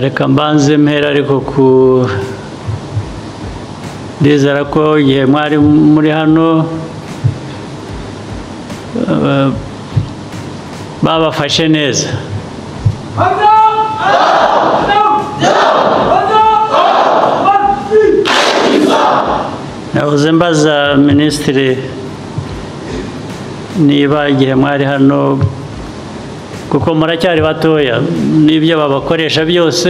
reka mbanze mpera ariko ku ndizera ko igihe mwari muri hano babafashe neza. Nahoze mbaza minisitiri niba igihe mwari hano kuko muracyari batoya n'ibyo babakoresha byose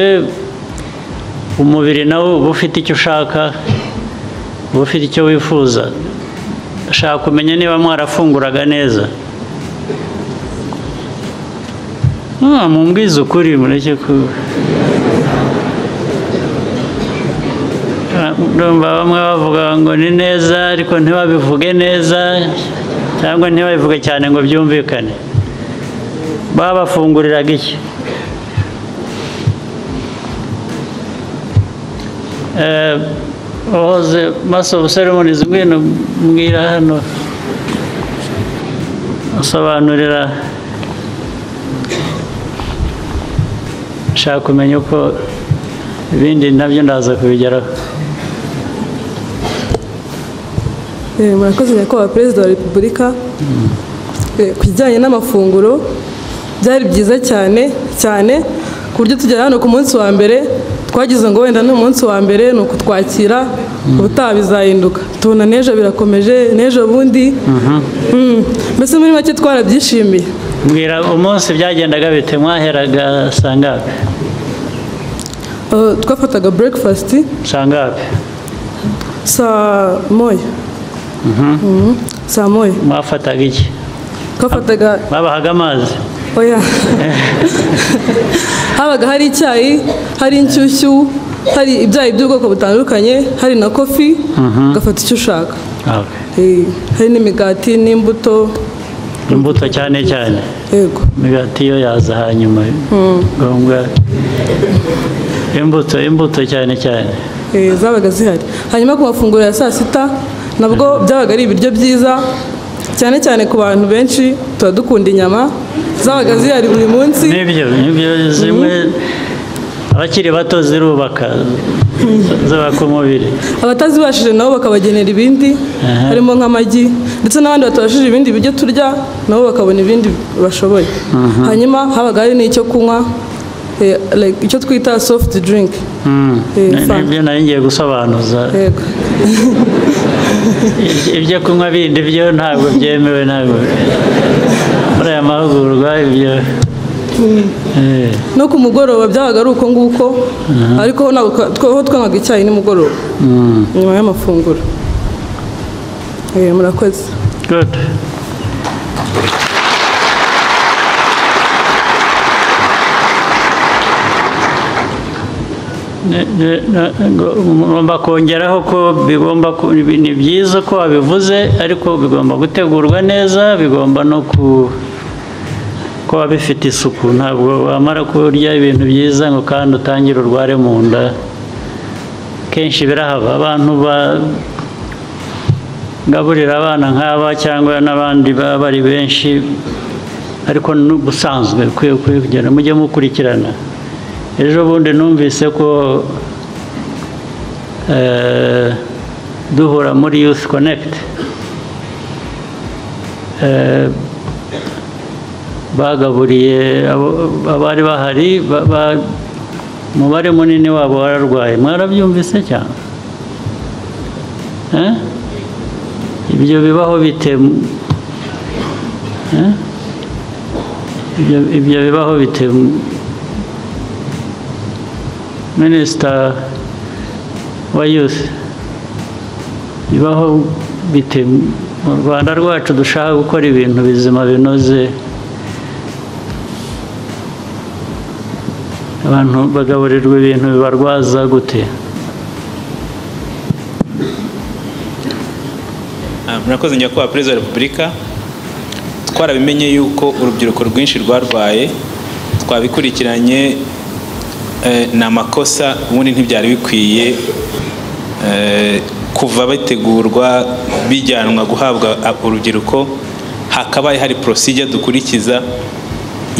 umubiri nawo uba ufite icyo ushaka uba ufite icyo wifuza. Ndashaka kumenya niba mwarafunguraga neza. Mumbwize ukuri mureke ku ndumva bamwe bavuga ngo ni neza ariko ntibabivuge neza cyangwa ntibabivuge cyane ngo byumvikane. Babafunguriraga iki? Ohoze maso ceremonies ngwino mbwira hano asobanurira. Nshaka kumenya uko ibindi nabyo ndaza kubigeraho. Murakoze nyakubahwa Perezida wa Repubulika. Ku kijyanye n'amafunguro byari byiza cyane ku buryo tugera hano ku munsi wa mbere twagize ngo wenda n'umunsi wa mbere ni ukutwakira ubutaha bizahinduka. Tubona n'ejo birakomeje n'ejo bundi mbese muri make twarabyishimiye. Mbwira umunsi byagendaga bite? Mwaheraga sangapi? Twafataga breakfast sangapi? Saa moya. Saa moya. Mwafataga iki? Twafataga babahaga amazi? Oya. Habaga hari icyayi, hari inshyushyu, hari ibyayi by'ubwoko butandukanye, hari na kofi, ugafata icyo ushaka. Hari n'imigati n'imbuto. Imbuto cyane. Yego. Imigati yo yaza hanyuma. Ngombwa. Imbuto cyane. Zabaga zihari. Hanyuma ku mafunguro ya saa sita nabwo byabaga ari ibiryo byiza cyane ku bantu benshi tuba dukunda inyama. Zabaga zihari buri munsi. Nibyo zimwe abakiri bato zirubaka zubaka umubiri. Abatazibashije nabo bakabagenera ibindi harimo nk'amagi ndetse n'abandi batabashije ibindi biryo turya nabo bakabona ibindi bashoboye. Hanyuma habaga hari n'icyo kunywa icyo twita soft drink. Nibyo nari ngiye gusobanuza. Ibyo kunywa bindi byo ntabwo byemewe ntabwo muri aya mahugurwa ibyo. No ku mugoroba byabaga ari uko nguko ariko ho twanywaga icyayi nimugoroba nyuma y'amafunguro. Murakoze. Good. ngomba kongeraho ko ni byiza ko wabivuze ariko bigomba gutegurwa neza, bigomba no kuba bifite isuku. Ntabwo wamara kurya ibintu byiza ngo kandi utangire urware mu nda. Kenshi birahaba abantu bagaburira abana nk'aba cyangwa n'abandi baba bari benshi, ariko n'ubusanzwe kugenda mujye mukurikirana. Ejo bundi numvise ko duhura muri Youth Connect bagaburiye abari bahari, umubare munini wabo wararwaye. Mwarabyumvise cyane? Ibyo bibaho bite? Ibyo bibaho bite? Minisita wa Youth, bibaho bite mu Rwanda rwacu dushaka gukora ibintu bizima binoze? Abantu bagaburirwa ibintu bibarwaza gute? Murakoze nyakubahwa Perezida wa Repubulika. Twarabimenye yuko urubyiruko rwinshi rwarwaye, twabikurikiranye. Ni amakosa ubundi ntibyari bikwiye kuva bategurwa bijyanwa guhabwa urubyiruko. Hakabaye hari procedure dukurikiza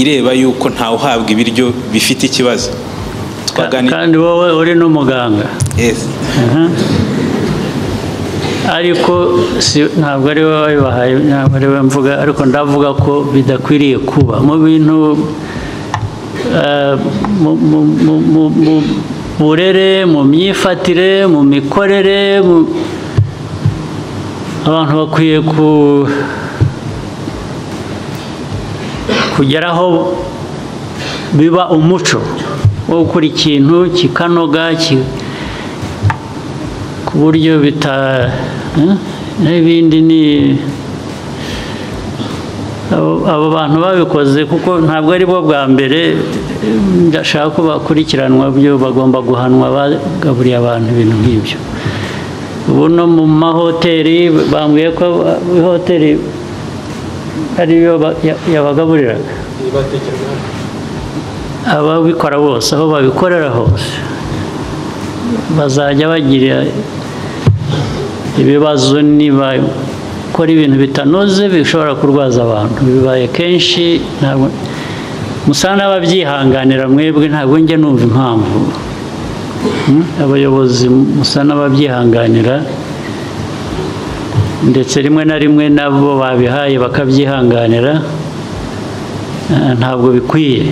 ireba yuko ntawe uhabwa ibiryo bifite ikibazo. Kandi wowe uri n'umuganga. Yes. Ariko ntabwo ari wowe wabibahaye, ntabwo ari wowe mvuga, ariko ndavuga ko bidakwiriye kuba mu bintu mu burere, mu myifatire, mu mikorere. Abantu bakwiye kugeraho biba umuco wo gukora ikintu kikanoga ku buryo n'ibindi ni abo bantu babikoze, kuko ntabwo ari bo bwa mbere. Ndashaka ko bakurikiranwa, byo bagomba guhanwa bagaburiye abantu ibintu nk'ibyo. Ubu no mu mahoteli bambwiye ko ihoteli ariyo yabagaburiraga, ababikora bose, aho babikorera hose bazajya bagira ibibazo niba gukora ibintu bitanoze bishobora kurwaza abantu. Bibaye kenshi, ntabwo musa n'ababyihanganira mwebwe, ntabwo njya numva impamvu. Abayobozi musa n'ababyihanganira, ndetse rimwe na rimwe nabo babihaye bakabyihanganira. Ntabwo bikwiye.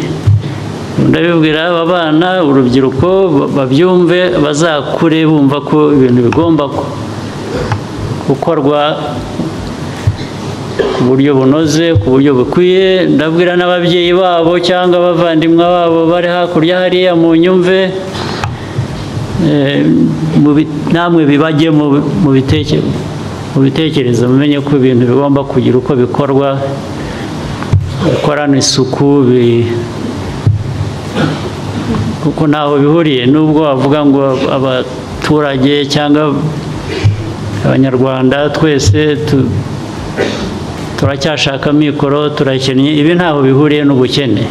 Ndabibwira aba bana, urubyiruko babyumve, bazakure bumva ko ibintu bigomba gukorwa ku buryo bunoze, ku buryo bukwiye. Ndabwira n'ababyeyi babo cyangwa abavandimwe babo bari hakurya hariya, mu nyumve, namwe bibajye mu bitekerezo, mumenye ko ibintu bigomba kugira uko bikorwa, bikorana isuku, kuko ntaho bihuriye. Nubwo bavuga ngo abaturage cyangwa abanyarwanda twese turacyashaka amikoro, turakennye, ibi ntaho bihuriye n'ubukene.